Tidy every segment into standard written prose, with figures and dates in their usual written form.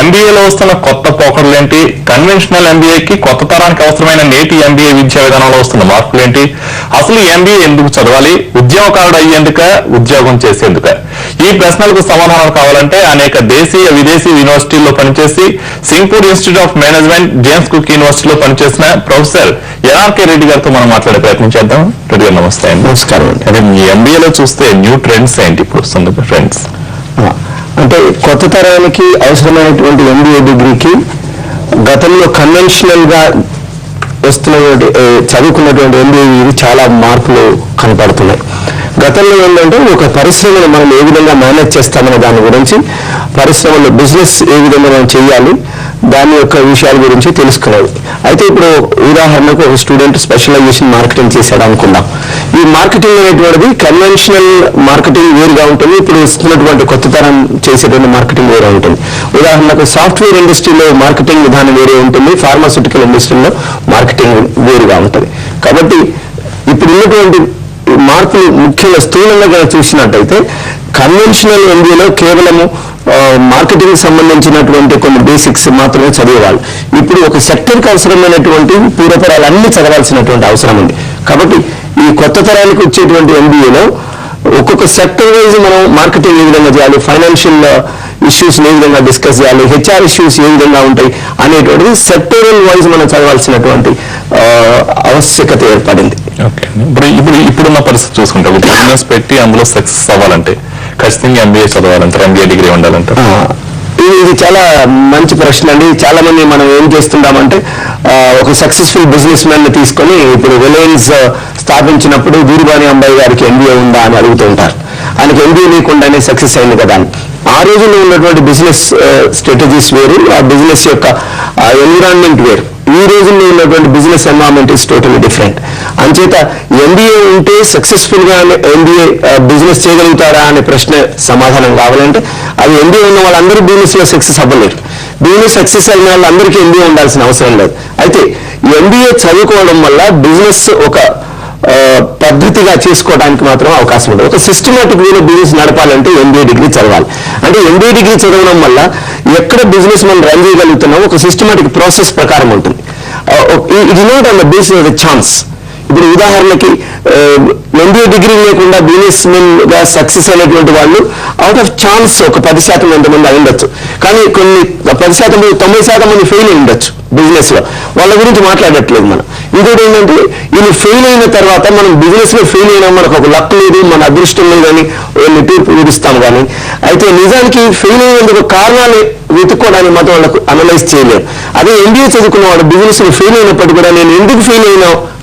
ఎంబీఏలో వస్తున్న కొత్త పోకడలేంటి, కన్వెన్షనల్ ఎంబీఏకి కొత్త తరానికి అవసరమైన నేటి ఎంబీఏ విద్యా విధానంలో వస్తున్న మార్పులేంటి, అసలు ఎంబీఏ ఎందుకు చదవాలి, ఉద్యోగకారుడు అయ్యేందుక, ఉద్యోగం చేసేందుక? ఈ ప్రశ్నలకు సమాధానాలు కావాలంటే అనేక దేశీయ విదేశీ యూనివర్సిటీల్లో పనిచేసి Singapore institute of management, James cook యూనివర్సిటీలో పనిచేసిన ప్రొఫెసర్ ఎన్ఆర్కే రెడ్డి గారితో మనం మాట్లాడే ప్రయత్నం చేద్దాం. రెడ్డి గారు నమస్తే అండి. నమస్కారం. అదే మీ ఎంబీఏలో చూస్తే న్యూ ట్రెండ్స్ ఏంటి ఇప్పుడు వస్తుంది ట్రెండ్స్? అంటే కొత్త తరానికి అవసరమైనటువంటి ఎంబీఏ డిగ్రీకి గతంలో కన్వెన్షనల్ గా వస్తున్నటువంటి చదువుకున్నటువంటి ఎంబీఏ చాలా మార్పులు కనపడుతున్నాయి. గతంలో ఏంటంటే ఒక పరిశ్రమను మనం ఏ విధంగా మేనేజ్ చేస్తామనే దాని గురించి, పరిశ్రమలో బిజినెస్ ఏ విధంగా మనం చేయాలి దాని యొక్క విషయాల గురించి తెలుసుకునేది. అయితే ఇప్పుడు ఉదాహరణకు ఒక స్టూడెంట్ స్పెషలైజేషన్ మార్కెటింగ్ చేశాడు అనుకుందాం. ఈ మార్కెటింగ్ అనేటువంటిది కన్వెన్షనల్ మార్కెటింగ్ వేరుగా ఉంటుంది, ఇప్పుడు వస్తున్నటువంటి కొత్త తరం చేసేటువంటి మార్కెటింగ్ వేరే ఉంటుంది. ఉదాహరణకు సాఫ్ట్వేర్ ఇండస్ట్రీలో మార్కెటింగ్ విధానం వేరే ఉంటుంది, ఫార్మాస్యూటికల్ ఇండస్ట్రీలో మార్కెటింగ్ వేరుగా ఉంటుంది. కాబట్టి ఇప్పుడు ఉన్నటువంటి మార్పులు ముఖ్యంగా స్థూలంగా చూసినట్టయితే కన్వెన్షనల్ ఎంబీఏలో కేవలము మార్కెటింగ్ సంబంధించినటువంటి కొన్ని బేసిక్స్ మాత్రమే చదివేవాళ్ళు. ఇప్పుడు ఒక సెక్టర్కి అవసరమైనటువంటి పూర్వపరాలు అన్ని చదవాల్సినటువంటి అవసరం ఉంది. కాబట్టి ఈ కొత్త తరానికి వచ్చేటువంటి ఎంబీఏలో ఒక్కొక్క సెక్టర్ వైజ్ మనం మార్కెటింగ్ ఏ విధంగా చేయాలి, ఫైనాన్షియల్ ఇష్యూస్ ఏ విధంగా డిస్కస్ చేయాలి, హెచ్ఆర్ ఇష్యూస్ ఏ విధంగా ఉంటాయి అనేటువంటిది సెక్టరల్ వైజ్ మనం చదవాల్సినటువంటి ఆవశ్యకత ఏర్పడింది. ఇప్పుడున్న పరిస్థితి చూసుకుంటే ఒక బిజినెస్ పెట్టి అందులో సక్సెస్ అవ్వాలంటే ఖచ్చితంగా ఎంబీఏ చదవాలంటారు, ఎంబీఏ డిగ్రీ ఉండాలంటారు? ఇది చాలా మంచి ప్రశ్న అండి. చాలా మంది మనం ఏం చేస్తుంటామంటే ఒక సక్సెస్ఫుల్ బిజినెస్ మ్యాన్ ని తీసుకొని ఇప్పుడు రిలయన్స్ స్థాపించినప్పుడు ధీరుభాని అంబాయి గారికి ఎంబీఏ ఉందా అని అడుగుతూ ఉంటారు. ఆయనకి ఎంబీఏ లేకుండానే సక్సెస్ అయింది కదా అని. ఆ రోజుల్లో ఉన్నటువంటి బిజినెస్ స్ట్రాటజీస్ వేరు, ఆ బిజినెస్ యొక్క ఎన్విరాన్మెంట్ వేరు. ఈ రోజుల్లో ఉన్నటువంటి business environment is totally different. అంచేత ఎంబీఏ ఉంటే సక్సెస్ఫుల్ గా ఎంబీఏ బిజినెస్ చేయగలుగుతారా అనే ప్రశ్న సమాధానం కావాలంటే అది ఎంబీఏ ఉన్న వాళ్ళందరూ బిజినెస్ లో సక్సెస్ అవ్వలేరు. బిజినెస్ సక్సెస్ అయిన వాళ్ళందరికీ ఎంబీఏ ఉండాల్సిన అవసరం లేదు. అయితే ఎంబీఏ చదువుకోవడం వల్ల బిజినెస్ ఒక పద్ధతిగా చేసుకోవడానికి మాత్రం అవకాశం ఉంటుంది. ఒక సిస్టమేటిక్ వేలో బిజినెస్ నడపాలంటే ఎంబీఏ డిగ్రీ చదవాలి. అంటే ఎంబీఏ డిగ్రీ చదవడం వల్ల ఎక్కడ బిజినెస్ మనం రన్ చేయగలుగుతున్నామో ఒక సిస్టమేటిక్ ప్రాసెస్ ప్రకారం ఉంటుంది. It is not on the basis of the chance. ఇప్పుడు ఉదాహరణకి ఎంబీఏ డిగ్రీ లేకుండా బిజినెస్ మెన్ గా సక్సెస్ అయినటువంటి వాళ్ళు అవుట్ ఆఫ్ ఛాన్స్ ఒక 10% ఎంతమంది అయి ఉండొచ్చు, కానీ కొన్ని 10% 90% మంది ఫెయిల్ అయి ఉండొచ్చు బిజినెస్ లో. వాళ్ళ గురించి మాట్లాడట్లేదు మనం. ఇంకోటి ఏంటంటే వీళ్ళు ఫెయిల్ అయిన తర్వాత మనం బిజినెస్ లో ఫెయిల్ అయినా మనకు ఒక లక్ లేదు, మన అదృష్టం లేదు అని తీర్పు విధిస్తాం. కానీ అయితే నిజానికి ఫెయిల్ అయినందుకు కారణాలు వెతుక్కోవడానికి మాత్రం వాళ్ళకు అనలైజ్ చేయలేరు. అదే ఎంబీఏ చదువుకున్న వాడు బిజినెస్ లో ఫెయిల్ అయినప్పటికీ కూడా నేను ఎందుకు ఫెయిల్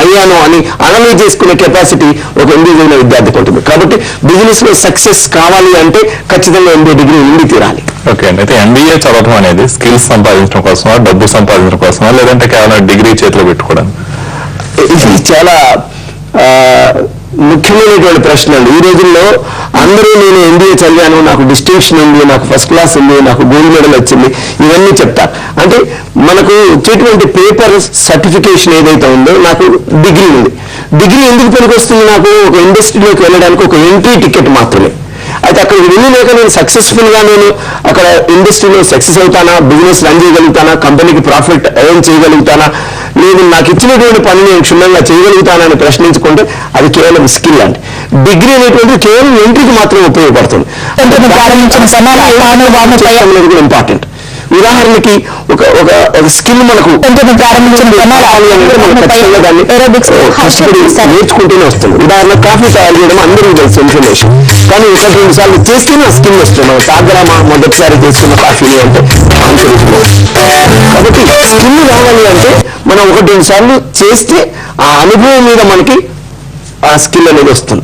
అయ్యాను అని అనలైజ్ చేసుకునే కెపాసిటీ ఒక ఎంబీఏ చదివిన విద్యార్థికి ఉంటుంది. కాబట్టి బిజినెస్ లో సక్సెస్ కావాలి అంటే ఖచ్చితంగా ఎంబీఏ డిగ్రీ ఉండి తీరాలి. ఓకే అండి. అయితే ఎంబీఏ చదవడం అనేది స్కిల్స్ సంపాదించడం కోసమా, డబ్బు సంపాదించడం కోసమా, లేదంటే కేవలం డిగ్రీ చేతిలో పెట్టుకోవడం? ఇది చాలా ముఖ్యమైనటువంటి ప్రశ్న అండి. ఈ రోజుల్లో అందరూ నేను ఎంబీఏ చదివాను, నాకు డిస్టింక్షన్ ఉంది, నాకు ఫస్ట్ క్లాస్ ఉంది, నాకు గోల్డ్ మెడల్ వచ్చింది, ఇవన్నీ చెప్తారు. అంటే మనకు వచ్చేటువంటి పేపర్ సర్టిఫికేషన్ ఏదైతే ఉందో నాకు డిగ్రీ ఉంది. డిగ్రీ ఎందుకు పనికొస్తుంది? నాకు ఒక ఇండస్ట్రీలోకి వెళ్ళడానికి ఒక ఎంట్రీ టికెట్ మాత్రమే. అయితే అక్కడికి వెళ్ళలేక నేను సక్సెస్ఫుల్ గా నేను అక్కడ ఇండస్ట్రీలో సక్సెస్ అవుతానా, బిజినెస్ రన్ చేయగలుగుతానా, కంపెనీకి ప్రాఫిట్ ఎర్న్ చేయగలుగుతానా, లేదు నాకు ఇచ్చినటువంటి పని నేను క్షుణ్ణంగా చేయగలుగుతానని ప్రశ్నించుకుంటే అది కేవలం స్కిల్ అండి. డిగ్రీ అనేటువంటి కేవలం ఎంట్రీకి మాత్రమే ఉపయోగపడుతుంది. ఇంపార్టెంట్. ఉదాహరణకి ఒక స్కిల్ మనకు నేర్చుకుంటూనే వస్తుంది. ఉదాహరణకు కాఫీ తయారు చేయడం అందరూ తెలుసు ఇన్ఫర్మేషన్, కానీ 1-2 సార్లు చేస్తేనే ఆ స్కిల్ వస్తుంది. మనం సాగరమా మొదటిసారి చేసుకున్న కాఫీని అంటే కాబట్టి స్కిల్ రావాలి అంటే మనం 1-2 సార్లు చేస్తే ఆ అనుభవం మీద మనకి ఆ స్కిల్ అనేది వస్తుంది.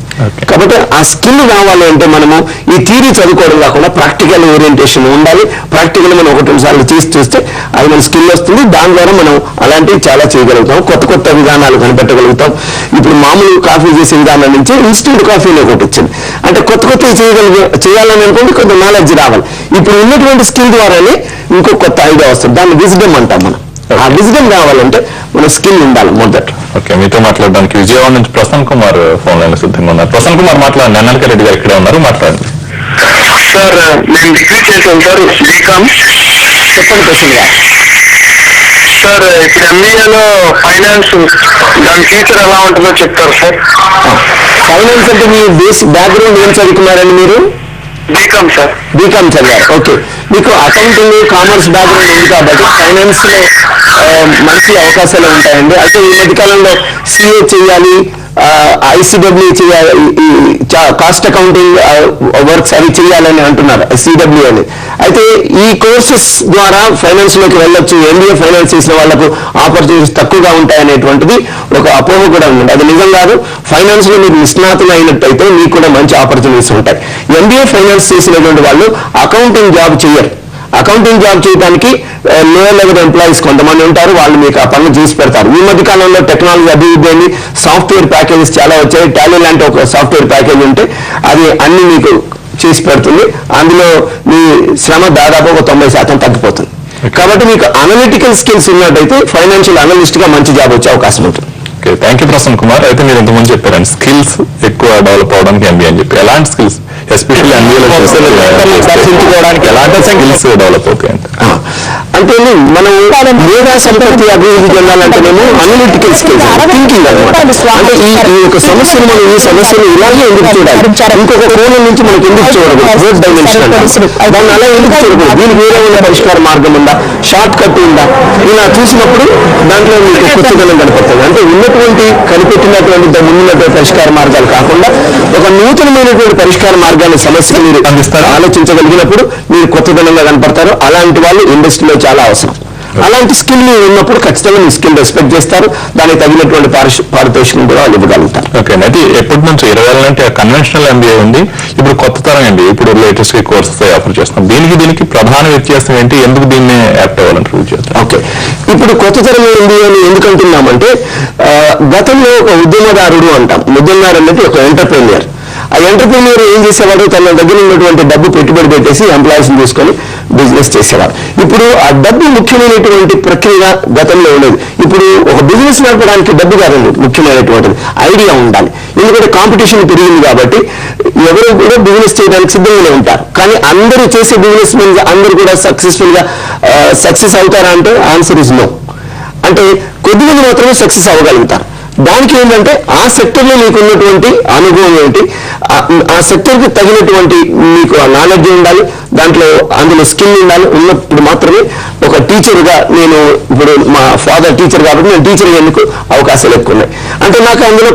కాబట్టి ఆ స్కిల్ రావాలి అంటే మనము ఈ థియరీ చదువుకోవడం కాకుండా ప్రాక్టికల్ ఓరియంటేషన్ ఉండాలి. ప్రాక్టికల్ మనం 1-2 సార్లు చేసి చూస్తే అది మన స్కిల్ వస్తుంది. దాని ద్వారా మనం అలాంటివి చాలా చేయగలుగుతాం, కొత్త విధానాలు కనిపెట్టగలుగుతాం. ఇప్పుడు మామూలు కాఫీ చేసే విధానం నుంచి ఇన్స్టెంట్ కాఫీ ఒకటి వచ్చింది. అంటే కొత్త చేయాలని అనుకుంటే కొంత నాలెడ్జ్ రావాలి. ఇప్పుడు ఉన్నటువంటి స్కిల్ ద్వారానే ఇంకో కొత్త ఐడియా వస్తుంది. దాన్ని విజ్డమ్ అంటాం మనం. ఆ విజ్డమ్ కావాలంటే మన స్కిల్ ఉండాలి మొదట. ఓకే, మీతో మాట్లాడడానికి విజయవాడ నుంచి ప్రసన్న కుమార్ ఫోన్ లైన్ సిద్ధంగా ఉన్నారు. ప్రసన్న కుమార్ మాట్లాడండి. ఎన్ఆర్కే రెడ్డి గారు ఇక్కడే ఉన్నారు, మాట్లాడండి. సార్ నేను డిగ్రీ చేశాను సార్, బీకామ్. చెప్పండి ప్రశ్న గారు. సార్ ఇప్పుడు ఎంబీఏలో ఫైనాన్స్ దాని ఫ్యూచర్ ఎలా ఉంటుందో చెప్తారు సార్. ఫైనాన్స్ అంటే మీ బేసిక్ బ్యాక్గ్రౌండ్ ఏం చదువుకున్నారండి మీరు? BCom sir. బీకామ్ చదివారు. ఓకే, మీకు అకౌంటింగ్ కామర్స్ బ్యాక్గ్రౌండ్ ఉంది కాబట్టి ఫైనాన్స్ లో మంచి అవకాశాలు ఉంటాయండి. అయితే ఈ మధ్యకాలంలో సిఏ చేయాలి, ఐసిడబ్ల్యూ చేయాలి, కాస్ట్ అకౌంటింగ్ వర్క్స్ అవి చేయాలని అంటున్నారు, సిడబ్ల్యూ అని. అయితే ఈ కోర్సెస్ ద్వారా ఫైనాన్స్ లోకి వెళ్ళొచ్చు, ఎంబీఏ ఫైనాన్స్ చేసిన వాళ్ళకు ఆపర్చునిటీస్ తక్కువగా ఉంటాయనేటువంటిది ఒక అపోహ కూడా ఉంది. అది నిజం కాదు. ఫైనాన్స్ లో మీరు నిష్ణాతులు అయినట్టయితే మీకు కూడా మంచి ఆపర్చునిటీస్ ఉంటాయి. ఎంబీఏ ఫైనాన్స్ చేసినటువంటి వాళ్ళు అకౌంటింగ్ జాబ్ చేయరు. అకౌంటింగ్ జాబ్ చేయడానికి లోయర్ లెవెల్ ఎంప్లాయీస్ కొంతమంది ఉంటారు, వాళ్ళు మీకు ఆ పనులు చేసి పెడతారు. ఈ మధ్య కాలంలో టెక్నాలజీ అభివృద్ధి అయింది, సాఫ్ట్వేర్ ప్యాకేజెస్ చాలా వచ్చాయి. టాలీ లాంటి ఒక సాఫ్ట్వేర్ ప్యాకేజ్ ఉంటే అది అన్ని మీకు చేసి పెడుతుంది. అందులో మీ శ్రమ దాదాపు ఒక 90% తగ్గిపోతుంది. కాబట్టి మీకు అనలిటికల్ స్కిల్స్ ఉన్నట్టయితే ఫైనాన్షియల్ అనలిస్ట్ గా మంచి జాబ్ వచ్చే అవకాశం ఉంటుంది. Okay, thank you Prasanna Kumar. అయితే మీరు ఇంతకుముందు చెప్పారండి స్కిల్స్ ఎక్కువ డెవలప్ అవడానికి ఎంబీఏ అని చెప్పి. ఎలాంటి స్కిల్స్ ఎస్పెషల్లీ ఎంబీఏలో దర్శించుకోవడానికి ఎలాంటి స్కిల్స్ డెవలప్ అవుతాయండి? అంటే మనం మేధా సంపత్తి అభివృద్ధి చెందాలంటేనేమో అనలిటికల్ స్కిల్స్, థింకింగ్ అనమాట. అంటే ఈ యొక్క సమస్యను మనం ఈ సమస్యను ఇలాగే ఎందుకు చూడాలి, ఇంకొక కోణం నుంచి మనకి ఎందుకు చూడకూడదు, ఫోర్త్ డైమెన్షన్ దాన్ని అలా ఎందుకు చూడకూడదు, దీనికి వేరే ఉన్న పరిష్కార మార్గం ఉందా, షార్ట్ కట్ ఉందా, ఇలా చూసినప్పుడు దాంట్లో మీకు కొత్తదనం కనపడుతుంది. అంటే ఉన్నటువంటి కనిపెట్టినటువంటి ముందున్నటువంటి పరిష్కార మార్గాలు కాకుండా ఒక నూతనమైనటువంటి పరిష్కార మార్గాన్ని సమస్యను మీరు అందిస్తారు, ఆలోచించగలిగినప్పుడు మీరు కొత్తదనంగా కనపడతారు. అలాంటి వాళ్ళు ఇండస్ట్రీలో చాలా అవసరం. అలాంటి స్కిల్ మీరు ఉన్నప్పుడు ఖచ్చితంగా మీ స్కిల్ రెస్పెక్ట్ చేస్తారు, దానికి తగినటువంటి పారితోషికం కూడా వాళ్ళు ఇవ్వగలుగుతారు. ఓకే, అయితే ఎప్పటి నుంచి 20 ఏళ్ళ అంటే కన్వెన్షనల్ ఎంబీఏ ఉంది, ఇప్పుడు కొత్త తరం అండి, ఇప్పుడు లేటెస్ట్ కోర్సెస్ ఆఫర్ చేస్తాం. దీనికి ప్రధాన వ్యత్యాసం ఏంటి, ఎందుకు దీన్ని యాప్ట్ అవ్వాలని ప్రూవ్ చేస్తాం? ఓకే, ఇప్పుడు కొత్త తరం ఎంబీఏని ఎందుకు అంటున్నామంటే గతంలో ఒక ఉద్యమదారుడు అంటాం. ఉద్యమదారు అంటే ఒక ఎంటర్ప్రెన్యూర్. ఆ ఎంటర్ప్రెన్యూర్ ఏం చేసేవాడు, తన దగ్గర ఉన్నటువంటి డబ్బు పెట్టుబడి పెట్టేసి ఎంప్లాయీస్ తీసుకొని బిజినెస్ చేసేవారు. ఇప్పుడు ఆ డబ్బు ముఖ్యమైనటువంటి ప్రక్రియ గతంలో ఉండేది. ఇప్పుడు ఒక బిజినెస్ నడపడానికి డబ్బు కాదండి ముఖ్యమైనటువంటిది, ఐడియా ఉండాలి. ఎందుకంటే కాంపిటీషన్ పెరిగింది కాబట్టి ఎవరు కూడా బిజినెస్ చేయడానికి సిద్ధంగానే ఉంటారు. కానీ అందరూ చేసే బిజినెస్ మెన్స్ అందరూ కూడా సక్సెస్ అవుతారా అంటే ఆన్సర్ ఇస్ నో. అంటే కొద్దిమంది మాత్రమే సక్సెస్ అవ్వగలుగుతారు. దానికి ఏంటంటే ఆ సెక్టర్లో మీకు ఉన్నటువంటి అనుభవం ఏంటి, ఆ సెక్టర్కి తగినటువంటి మీకు నాలెడ్జ్ ఉండాలి, అందులో స్కిల్ ఉండాలి. ఉన్నప్పుడు మాత్రమే ఒక టీచర్గా, నేను ఇప్పుడు మా ఫాదర్ టీచర్ కాబట్టి నేను టీచర్గా ఎందుకు అవకాశాలు ఎక్కువ ఉన్నాయి. అంటే నాకు అందులో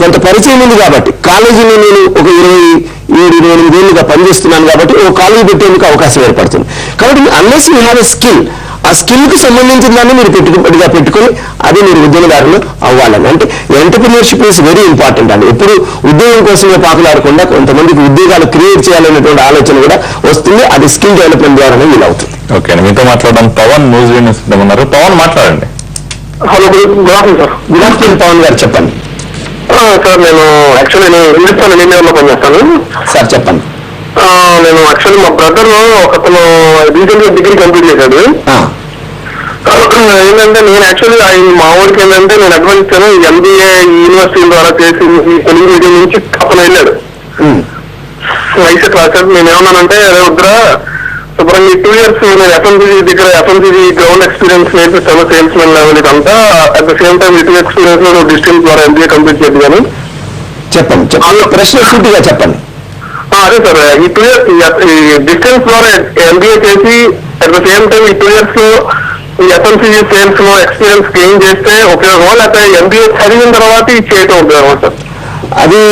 కొంత పరిచయం ఉంది కాబట్టి, కాలేజీలో నేను ఒక 27-28 ఏళ్ళుగా పనిచేస్తున్నాను కాబట్టి ఒక కాలేజీ పెట్టేందుకు అవకాశం ఏర్పడుతుంది. కాబట్టి unless you have a skill, ఆ స్కిల్ కు సంబంధించిన దాన్ని మీరు పెట్టుబడిగా పెట్టుకొని అదే మీరు ఉద్యమదారులు అవ్వాలని. అంటే ఎంటర్ప్రినర్షిప్ ఈస్ వెరీ ఇంపార్టెంట్ అండి. ఎప్పుడు ఉద్యోగం కోసమే పాకులాడకుండా కొంతమందికి ఉద్యోగాలు క్రియేట్ చేయాలనేటువంటి ఆలోచన కూడా వస్తుంది. అది స్కిల్ డెవలప్మెంట్ ద్వారానే వీలవుతుంది. ఓకే, మీతో మాట్లాడడం పవన్ న్యూజిలాండ్ ఉన్నారు. పవన్ మాట్లాడండి. Hello, good afternoon sir. Good afternoon Pavan గారు, చెప్పండి. సార్ నేను హిందుస్థాన్ యూనివర్లో పనిచేస్తాను సార్. చెప్పండి. నేను యాక్చువల్లీ మా బ్రదర్ ఒకతను రీసెంట్ గా డిగ్రీ కంప్లీట్ చేశాడు. ఏంటంటే నేను యాక్చువల్లీ మా ఊరికి ఏంటంటే నేను అడ్వైస్ ఇచ్చాను, ఎంబీఏ యూనివర్సిటీ ద్వారా చేసి తెలుగు మీడియం నుంచి అతను వెళ్ళాడు వైసెట్ రాశాడు. నేను ఏమన్నానంటే వద్దురా శుభ్రంగా 2 years నేను ఎఫ్ఎంసీజీ గ్రౌండ్ ఎక్స్పీరియన్స్ నేర్పిస్తాను, సేల్స్ మెన్ లెవెల్ ఇదంతా. At the same time 2 experience లో డిస్టెన్స్ ద్వారా ఎంబీఏ కంప్లీట్ చేద్దాను. చెప్పండి, ప్రశ్న సూటిగా చెప్పండి. అదే సార్, ఈ 2 years ఈ డిస్టెన్స్ ద్వారా ఎంబీఏ చేసి అట్ ద సేమ్ టైం ఈ 2 years లో ఈ ఎఫ్ఎంసీజీ సేల్స్ లో ఎక్స్పీరియన్స్ గెయిన్ చేస్తే ఉపయోగం, లేకపోతే ఎంబీఏ చదివిన తర్వాత ఇది చేయటం ఉపయోగం సార్? అది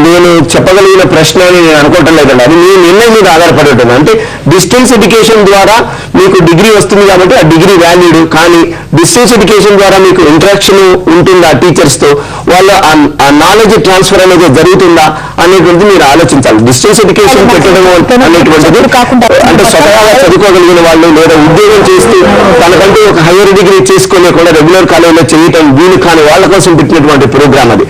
నేను చెప్పగలిగిన ప్రశ్న అని నేను అనుకోవటం లేదండి. అది మీ నిర్ణయం మీద ఆధారపడి ఉంటుంది. అంటే డిస్టెన్స్ ఎడ్యుకేషన్ ద్వారా మీకు డిగ్రీ వస్తుంది కాబట్టి ఆ డిగ్రీ వాల్యూడ్, కానీ డిస్టెన్స్ ఎడ్యుకేషన్ ద్వారా మీకు ఇంటరాక్షన్ ఉంటుందా టీచర్స్తో, వాళ్ళ ఆ నాలెడ్జ్ ట్రాన్స్ఫర్ అనేది జరుగుతుందా అనేటువంటిది మీరు ఆలోచించాలి. డిస్టెన్స్ ఎడ్యుకేషన్ పెట్టడం అనేటువంటిది అంటే స్వతహాగా చదువుకోగలిగిన వాళ్ళు లేదా ఉద్యోగం చేస్తూ తనకంటూ ఒక హైయర్ డిగ్రీ చేసుకునే కూడా రెగ్యులర్ కాలేజీలో చేయటం వీలు కాని వాళ్ళ కోసం పెట్టినటువంటి ప్రోగ్రామ్ అది.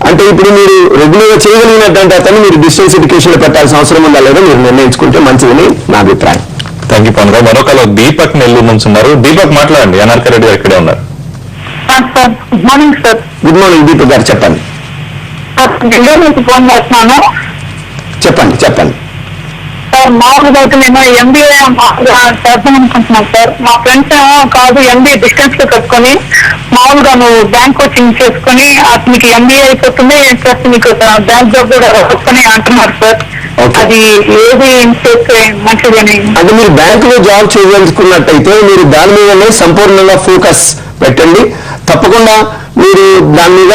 అంటే ఇప్పుడు మీరు రెగ్యులర్గా చేయగలిగినటువంటి అతను మీరు డిస్టెన్స్ ఎడ్యుకేషన్ లో పెట్టాల్సిన అవసరం ఉందా లేదా మీరు నిర్ణయించుకుంటే మంచిదని నా అభిప్రాయం. థ్యాంక్ యూ పవన్ గారు. మరొకలో దీపక్ నెల్లూరు నుంచి ఉన్నారు. దీపక్ మాట్లాడండి. ఎన్ఆర్కే రెడ్డి గారు ఇక్కడే ఉన్నారు. Good morning sir. Good morning Deepak గారు, చెప్పండి. నెల్లూరు నుంచి ఫోన్ చేస్తున్నాను. చెప్పండి. సార్ సార్ మామూలుగా అయితే నేను ఎంబీఏ చేద్దాం అనుకుంటున్నాను సార్. మా ఫ్రెండ్స్ ఏమో కాదు ఎంబీఏ డిస్టెన్స్ లో పెట్టుకొని మామూలుగా నువ్వు బ్యాంక్ కోచింగ్ చేసుకుని నీకు ఎంబీఏ అయిపోతుంది ప్లస్ నీకు బ్యాంక్ జాబ్ కూడా వస్తుంది అంటున్నారు సార్. Okay. అది ఏది చేస్తే మంచిదని. అంటే మీరు బ్యాంకులో జాబ్ చేయదలుచుకున్నట్టయితే మీరు దాని మీదనే సంపూర్ణంగా ఫోకస్ పెట్టండి. తప్పకుండా మీరు దాని మీద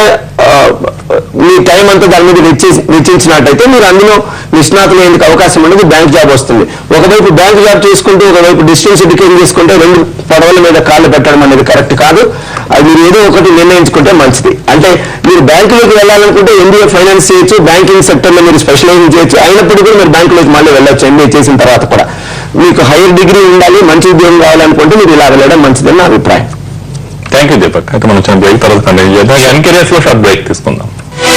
మీ టైం అంతా దాని మీద వెచ్చించినట్టయితే మీరు అందులో నిష్ణాతులు అయ్యేందుకు అవకాశం ఉండదు, బ్యాంక్ జాబ్ వస్తుంది. ఒకవైపు బ్యాంక్ జాబ్ చేసుకుంటూ ఒకవైపు డిస్టెన్స్ ఎడ్యుకేషన్ చేసుకుంటే రెండు పడవల మీద కాళ్ళు పెట్టడం అనేది కరెక్ట్ కాదు. అది మీరు ఏదో ఒకటి నిర్ణయించుకుంటే మంచిది. అంటే మీరు బ్యాంకులోకి వెళ్ళాలనుకుంటే ఎంబీఏ ఫైనాన్స్ చేయొచ్చు, బ్యాంకింగ్ సెక్టర్లో మీరు స్పెషలైజింగ్ చేయొచ్చు, అయినప్పటికీ కూడా మీరు బ్యాంకులోకి మళ్ళీ వెళ్ళొచ్చు. ఎంబీఏ చేసిన తర్వాత కూడా మీకు హైయర్ డిగ్రీ ఉండాలి, మంచి ఉద్యోగం కావాలనుకుంటే మీరు ఇలా వెళ్ళడం మంచిదని నా అభిప్రాయం. Thank you Deepak. అయితే మనం బ్రేక్ తర్వాత కంటిన్యూ చేద్దాం. ఎన్కేరియర్స్ లో షార్ట్ బ్రేక్ తీసుకుందాం.